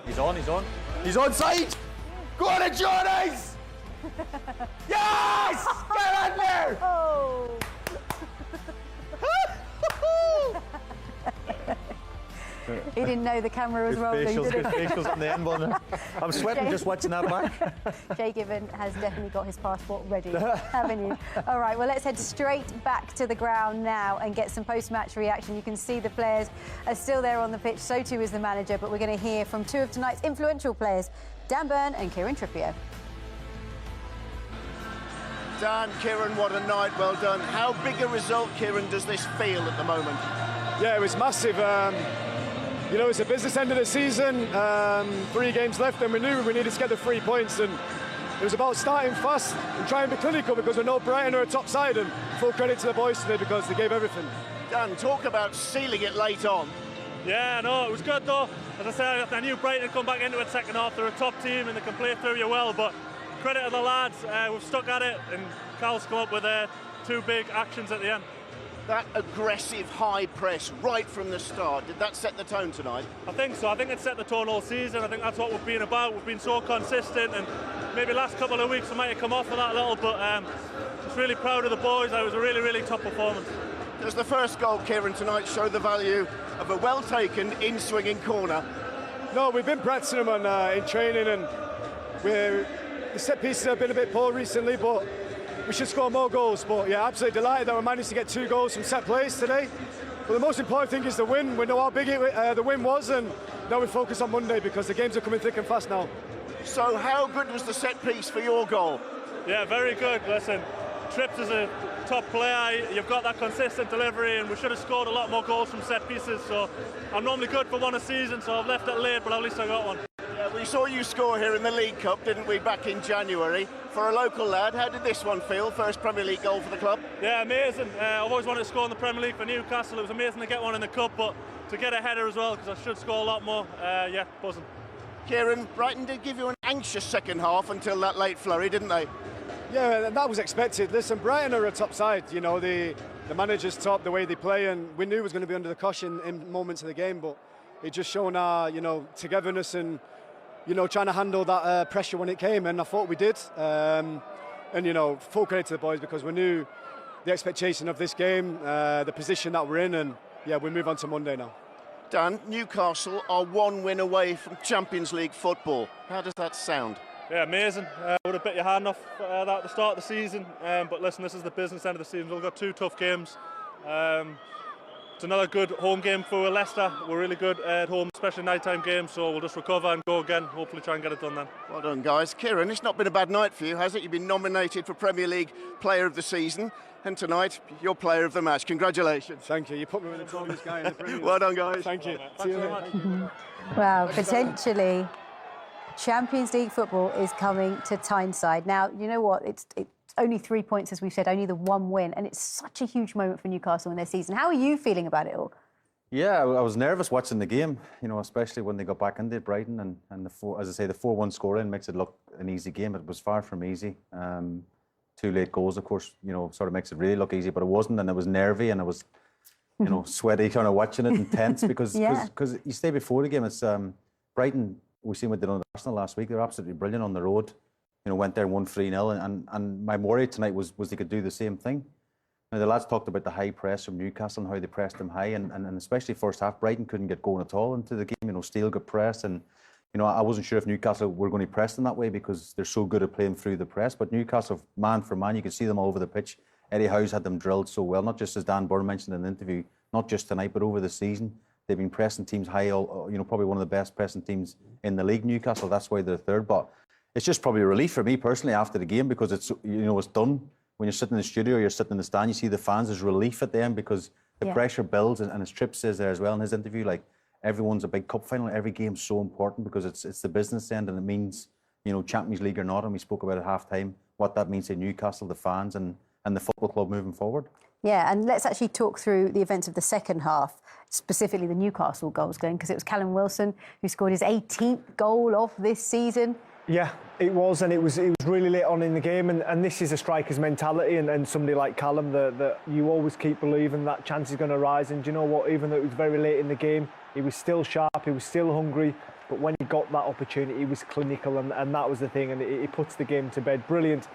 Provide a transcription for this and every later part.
He's on. He's onside! Go on, Johnny's! Yes! Get in there! Oh! He didn't know the camera was rolling, did Good he? facials on the end, wasn't it? I'm sweating just watching that back. Jay Given has definitely got his passport ready, haven't you? All right, well, let's head straight back to the ground now and get some post-match reaction. You can see the players are still there on the pitch, so too is the manager, but we're going to hear from two of tonight's influential players, Dan Burn and Kieran Trippier. Dan, Kieran, what a night, well done. How big a result, Kieran, does this feel at the moment? Yeah, it was massive. You know, it's a business end of the season, 3 games left, and we knew we needed to get the 3 points, and it was about starting fast and trying to be clinical because we know Brighton are a top side, and full credit to the boys today because they gave everything. Dan, talk about sealing it late on. Yeah, no, it was good though. As I said, I knew Brighton would come back into it second half. They're a top team and they can play through you well, but credit to the lads, we've stuck at it, and Cal's come up with 2 big actions at the end. That aggressive high press right from the start, did that set the tone tonight? I think so. I think it set the tone all season. I think that's what we've been about. We've been so consistent, and maybe last couple of weeks we might have come off of that a little, but just really proud of the boys. It was a really, really top performance. Does the first goal, Kieran, tonight show the value of a well-taken in-swinging corner? No, we've been practicing them in training, and the set pieces have been a bit poor recently, but we should score more goals. But yeah, absolutely delighted that we managed to get 2 goals from set plays today. But the most important thing is the win. We know how big the win was, and now we focus on Monday because the games are coming thick and fast now. So how good was the set piece for your goal? Yeah, very good. Listen, Trips is a top player. You've got that consistent delivery, and we should have scored a lot more goals from set pieces. So I'm normally good for 1 a season, so I've left it late, but at least I got 1. Yeah, we saw you score here in the League Cup, didn't we, back in January? For a local lad, how did this one feel? First Premier League goal for the club? Yeah, amazing. I've always wanted to score in the Premier League for Newcastle. It was amazing to get one in the Cup, but to get a header as well, because I should score a lot more. Yeah, buzzing. Kieran, Brighton did give you an anxious second half until that late flurry, didn't they? Yeah, that was expected. Listen, Brighton are a top side. You know, the manager's top, the way they play, and we knew it was going to be under the caution in moments of the game, but it just shown our, you know, togetherness and, you know, trying to handle that pressure when it came, and I thought we did. And, you know, full credit to the boys because we knew the expectation of this game, the position that we're in, and, yeah, we move on to Monday now. Dan, Newcastle are 1 win away from Champions League football. How does that sound? Yeah, amazing. Would have bit your hand off that at the start of the season, but listen, this is the business end of the season. We've got 2 tough games. It's another good home game for Leicester. We're really good at home, especially nighttime games, so we'll just recover and go again, hopefully try and get it done then. Well done, guys. Kieran, it's not been a bad night for you, has it? You've been nominated for Premier League Player of the Season, and tonight, you're Player of the Match. Congratulations. Thank you. You put me with the tallest guy in the Premier League. Well done, guys. Thank you. Thanks very much. Wow, potentially Champions League football is coming to Tyneside. Now, you know what? It's only 3 points, as we've said, only the 1 win, and it's such a huge moment for Newcastle in their season. How are you feeling about it all? Yeah, I was nervous watching the game, you know, especially when they got back into Brighton, and the 4-1 scoring makes it look an easy game. It was far from easy. 2 late goals, of course, you know, sort of makes it really look easy, but it wasn't, and it was nervy, and it was, you know, sweaty kind of watching it and tense because you stay before the game. It's Brighton. We've seen what they did on Arsenal last week. They're absolutely brilliant on the road. You know, went there and won 3-0, and my worry tonight was they could do the same thing. Now, the lads talked about the high press from Newcastle and how they pressed them high, and especially first half, Brighton couldn't get going at all into the game. You know, Steele got pressed, and, you know, I wasn't sure if Newcastle were going to press them that way because they're so good at playing through the press. But Newcastle, man for man, you could see them all over the pitch. Eddie Howe's had them drilled so well, not just as Dan Burn mentioned in the interview, not just tonight, but over the season. They've been pressing teams high, you know, probably one of the best pressing teams in the league, Newcastle. That's why they're third. But it's just probably a relief for me personally after the game because it's, you know, it's done. When you're sitting in the studio or you're sitting in the stand, you see the fans, there's relief at the end because the pressure builds. And as Tripp says there as well in his interview, like, everyone's a big cup final. Every game's so important because it's the business end, and it means, you know, Champions League or not. And we spoke about at half-time what that means to Newcastle, the fans, and the football club moving forward. Yeah, and let's actually talk through the events of the second half, specifically the Newcastle goals, Glenn, because it was Callum Wilson who scored his 18th goal of this season. Yeah, it was, and it was really late on in the game, and this is a striker's mentality, and somebody like Callum, that you always keep believing that chance is going to rise. And do you know what? Even though it was very late in the game, He was still sharp, he was still hungry, but when he got that opportunity, he was clinical, and that was the thing, and he puts the game to bed. Brilliant,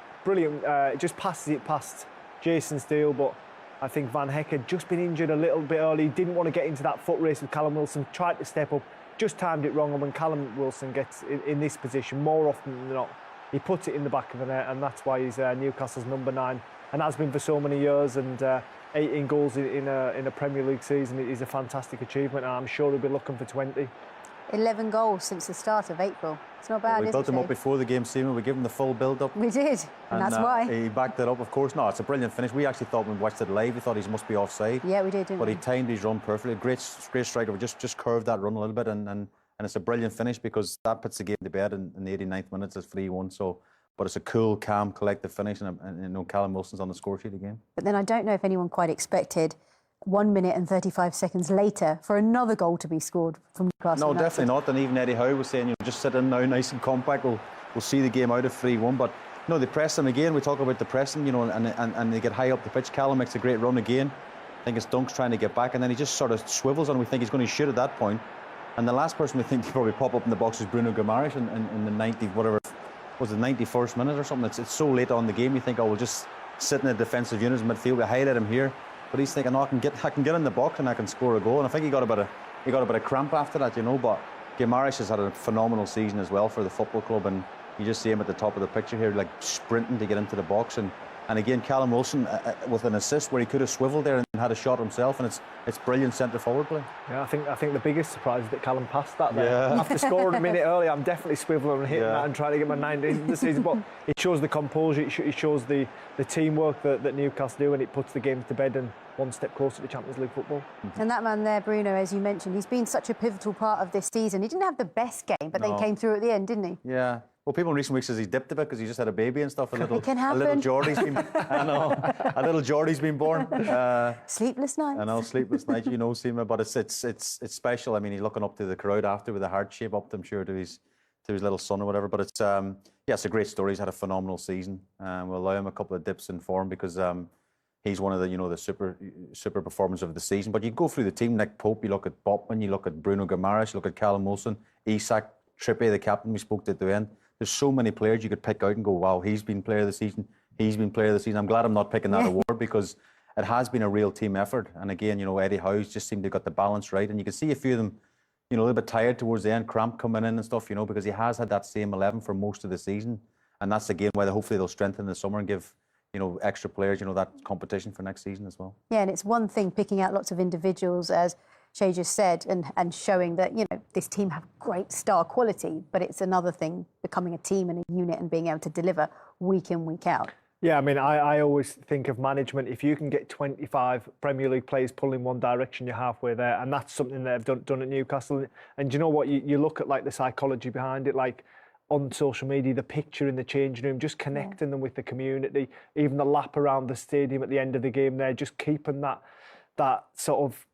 just passes it past Jason Steele, but I think Van Heck had just been injured a little bit early, didn't want to get into that foot race with Callum Wilson, tried to step up, just timed it wrong, and when Callum Wilson gets in this position, more often than not, he puts it in the back of the net, and that's why he's Newcastle's number 9, and has been for so many years, and 18 goals in a Premier League season is a fantastic achievement, and I'm sure he'll be looking for 20. 11 goals since the start of April. It's not bad, We is built it, him up Shane? before the game, Seaman. We gave him the full build-up. We did, and that's why. He backed it up, of course. No, it's a brilliant finish. We actually thought when we watched it live, we thought he must be offside. Yeah, we did, didn't But we? he timed his run perfectly. Great striker. We just curved that run a little bit, and it's a brilliant finish because that puts the game to bed in the 89th minute. It's 3-1. So, but it's a cool, calm, collective finish, and you know, Callum Wilson's on the score sheet again. But then I don't know if anyone quite expected 1 minute and 35 seconds later for another goal to be scored from Newcastle. No, definitely not. And even Eddie Howe was saying, you know, just sit in now, nice and compact. We'll see the game out of 3-1. But no, they press him again. We talk about the pressing, you know, and they get high up the pitch. Callum makes a great run again. I think it's Dunk's trying to get back, and then he just sort of swivels, and we think he's going to shoot at that point. And the last person we think to probably pop up in the box is Bruno Guimaraes in the 90 whatever was the 91st minute or something. It's so late on the game. You think, oh, we'll just sit in the defensive units in midfield. We highlight him here. But he's thinking, oh, I can get in the box and I can score a goal. And I think he got a bit of cramp after that, you know. But Guimaraes has had a phenomenal season as well for the football club, and you just see him at the top of the picture here, like sprinting to get into the box. And again, Callum Wilson with an assist where he could have swiveled there and had a shot himself, and it's brilliant centre forward play. Yeah, I think the biggest surprise is that Callum passed that there. Yeah. After scoring a minute early, I'm definitely swiveling and hitting that and trying to get my 9 into the season. But it shows the composure, it shows the teamwork that Newcastle do, and it puts the game to bed and one step closer to Champions League football. And that man there, Bruno, as you mentioned, he's been such a pivotal part of this season. He didn't have the best game, but then came through at the end, didn't he? Yeah. Well, people in recent weeks says he dipped a bit because he just had a baby and stuff. It can happen. A little Geordie's been. I know. A little Geordie's been born. Sleepless nights. I know, sleepless nights. You know, Seema, but it's special. I mean, he's looking up to the crowd after with a heart shape up, I'm sure, to his little son or whatever. But it's it's a great story. He's had a phenomenal season. We'll allow him a couple of dips in form because he's one of the super performers of the season. But you go through the team, Nick Pope, you look at Botman, you look at Bruno Guimaraes, you look at Callum Wilson, Isak, Trippier, the captain we spoke to at the end. There's so many players you could pick out and go, wow, he's been player of the season, he's been player of the season. I'm glad I'm not picking that award because it has been a real team effort. And again, you know, Eddie Howe's just seemed to have got the balance right. And you can see a few of them, you know, a little bit tired towards the end, cramp coming in and stuff, you know, because he has had that same 11 for most of the season. And that's again why hopefully they'll strengthen in the summer and give, you know, extra players, you know, that competition for next season as well. Yeah, and it's one thing picking out lots of individuals, as Shay just said, and showing that, you know, this team have great star quality, but it's another thing becoming a team and a unit and being able to deliver week in, week out. Yeah, I mean, I always think of management. If you can get 25 Premier League players pulling one direction, you're halfway there. And that's something that they've done at Newcastle. And do you know what? You look at, like, the psychology behind it, like on social media, the picture in the changing room, just connecting them with the community, even the lap around the stadium at the end of the game there, just keeping that sort of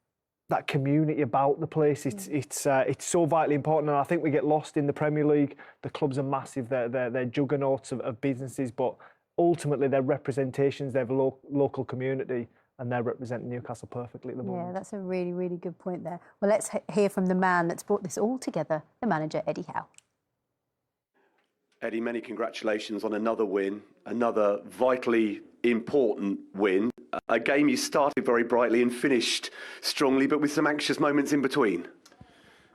that community about the place. It's so vitally important, and I think we get lost in the Premier League. The clubs are massive; they're juggernauts of businesses, but ultimately they're representations. They have a local community, and they're representing Newcastle perfectly at the moment. Yeah, that's a really, really good point there. Well, let's hear from the man that's brought this all together, the manager, Eddie Howe. Eddie, many congratulations on another win, another vitally important win. A game you started very brightly and finished strongly, but with some anxious moments in between.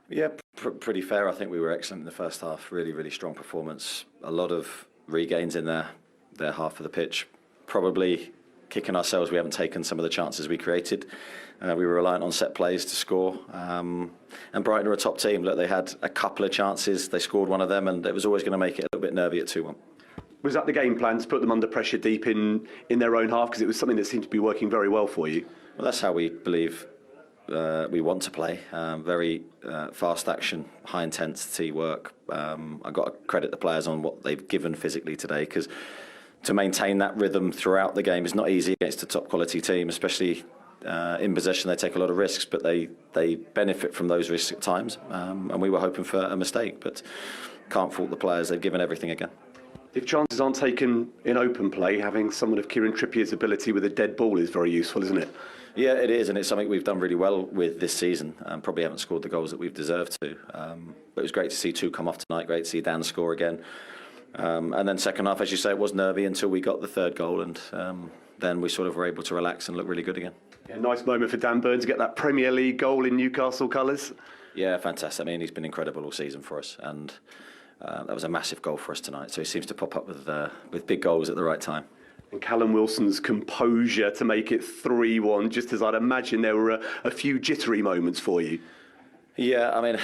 Yeah, pretty fair. I think we were excellent in the first half. Really, really strong performance. A lot of regains in their half of the pitch. Probably kicking ourselves we haven't taken some of the chances we created. We were reliant on set plays to score. And Brighton are a top team. Look, they had a couple of chances. They scored one of them, and it was always going to make it a little bit nervy at 2-1. Was that the game plan, to put them under pressure deep in their own half? Because it was something that seemed to be working very well for you. Well, that's how we believe we want to play. Very fast action, high intensity work. I've got to credit the players on what they've given physically today, because to maintain that rhythm throughout the game is not easy against a top quality team, especially in possession. They take a lot of risks, but they benefit from those risks at times. And we were hoping for a mistake, but can't fault the players. They've given everything again. If chances aren't taken in open play, having someone of Kieran Trippier's ability with a dead ball is very useful, isn't it? Yeah, it is, and it's something we've done really well with this season. Probably haven't scored the goals that we've deserved to. But it was great to see 2 come off tonight, great to see Dan score again. And then second half, as you say, it was nervy until we got the 3rd goal, and then we sort of were able to relax and look really good again. Yeah, nice moment for Dan Burn to get that Premier League goal in Newcastle colours. Yeah, fantastic. I mean, he's been incredible all season for us, and that was a massive goal for us tonight. So he seems to pop up with big goals at the right time. And Callum Wilson's composure to make it 3-1, just as I'd imagine there were a few jittery moments for you. Yeah, I mean,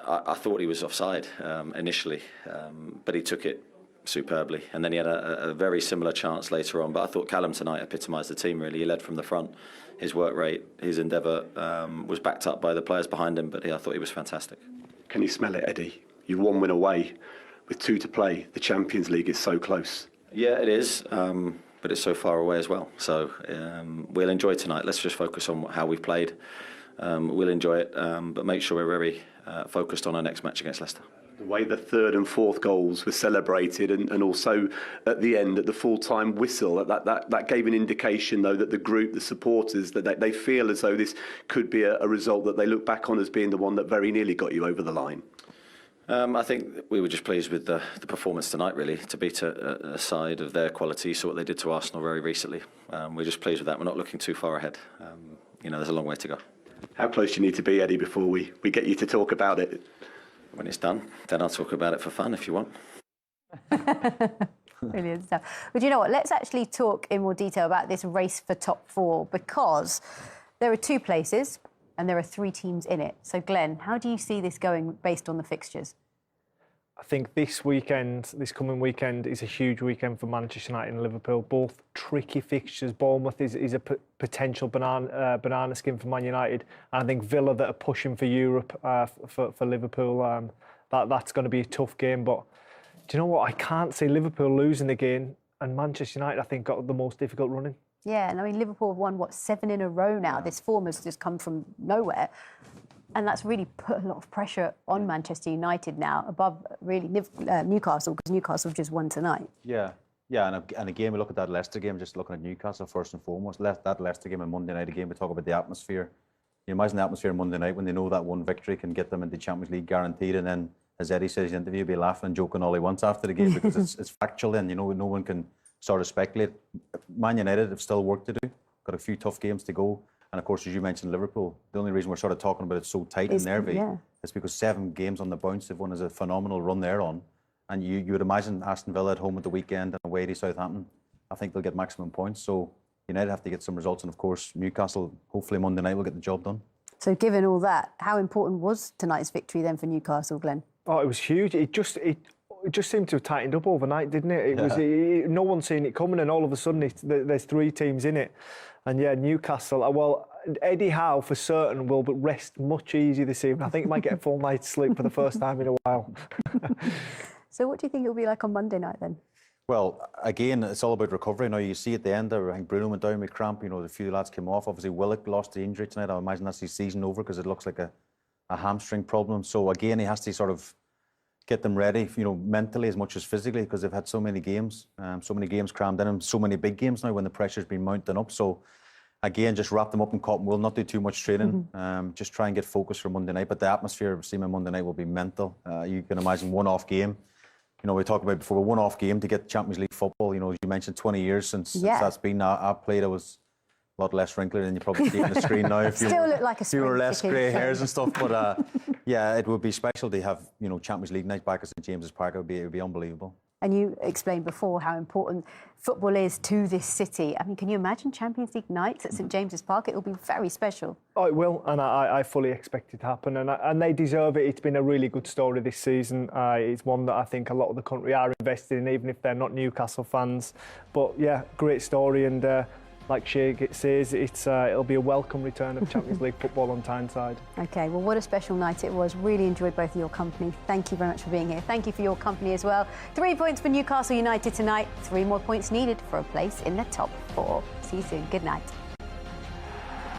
I thought he was offside initially, but he took it superbly. And then he had a very similar chance later on. But I thought Callum tonight epitomised the team, really. He led from the front. His work rate, his endeavour was backed up by the players behind him, but I thought he was fantastic. Can you smell it, Eddie? You're 1 win away with 2 to play. The Champions League is so close. Yeah, it is, but it's so far away as well. So we'll enjoy tonight. Let's just focus on how we've played. We'll enjoy it, but make sure we're very focused on our next match against Leicester. The way the 3rd and 4th goals were celebrated, and also at the end, at the full-time whistle, that gave an indication, though, that the group, the supporters, that they feel as though this could be a result that they look back on as being the one that very nearly got you over the line. I think we were just pleased with the performance tonight, really, to beat a side of their quality. So what they did to Arsenal very recently. We're just pleased with that. We're not looking too far ahead. There's a long way to go. How close do you need to be, Eddie, before we get you to talk about it? When it's done, then I'll talk about it for fun if you want. Brilliant stuff. But you know what? Let's actually talk in more detail about this race for top 4, because there are 2 places and there are 3 teams in it. So, Glenn, how do you see this going based on the fixtures? I think this coming weekend, is a huge weekend for Manchester United and Liverpool. Both tricky fixtures. Bournemouth is a potential banana skin for Man United. And I think Villa, that are pushing for Europe for Liverpool, that's going to be a tough game. But do you know what? I can't see Liverpool losing the game. And Manchester United, I think, got the most difficult running. Yeah, and I mean, Liverpool have won, 7 in a row now. This form has just come from nowhere. And that's really put a lot of pressure on Manchester United now, above really Newcastle, because Newcastle just won tonight. Yeah, and again, we look at that Leicester game, just looking at Newcastle first and foremost. That Leicester game and Monday night again, we talk about the atmosphere. You imagine the atmosphere on Monday night when they know that one victory can get them into the Champions League guaranteed, and then, as Eddie says in the interview, he'll be laughing and joking all he wants after the game because it's factual then, no one can sort of speculate. Man United have still work to do, got a few tough games to go. And of course, as you mentioned, Liverpool, the only reason we're sort of talking about it so tight and nervy is because 7 games on the bounce. They've won as a phenomenal run they're on. And you would imagine Aston Villa at home at the weekend and away to Southampton, I think they'll get maximum points. So United have to get some results. And of course, Newcastle, hopefully Monday night, will get the job done. So given all that, how important was tonight's victory then for Newcastle, Glenn? Oh, it was huge. It just seemed to have tightened up overnight, didn't it? No one seen it coming, and all of a sudden there's 3 teams in it. And yeah, Newcastle, well, Eddie Howe for certain will rest much easier this evening. I think he might get a full night's sleep for the first time in a while. So what do you think it'll be like on Monday night then? Well, again, it's all about recovery. Now, you see at the end there, I think Bruno went down with cramp. A few lads came off. Obviously, Willock lost the injury tonight. I imagine that's his season over because it looks like a hamstring problem. So again, he has to sort of get them ready, mentally as much as physically, because they've had so many games crammed in them, so many big games now when the pressure's been mounting up. So again, just wrap them up in cotton wool, not do too much training, just try and get focused for Monday night. But the atmosphere of seeing Monday night will be mental. You can imagine one-off game. We talked about before, a one-off game to get Champions League football. As you mentioned, 20 years since that's been. I played, I was a lot less wrinkly than you probably see on the screen now. Still look like a fewer less grey hairs and stuff. But yeah, it would be special to have Champions League night back at St James's Park. It would be unbelievable. And you explained before how important football is to this city. I mean, can you imagine Champions League nights at St James's Park? It will be very special. Oh, it will, and I fully expect it to happen, and they deserve it. It's been a really good story this season. It's one that I think a lot of the country are invested in, even if they're not Newcastle fans. But yeah, great story, and like Shay says, it'll be a welcome return of Champions League football on Tyneside. OK, well, what a special night it was. Really enjoyed both of your company. Thank you very much for being here. Thank you for your company as well. 3 points for Newcastle United tonight. 3 more points needed for a place in the top 4. See you soon. Good night.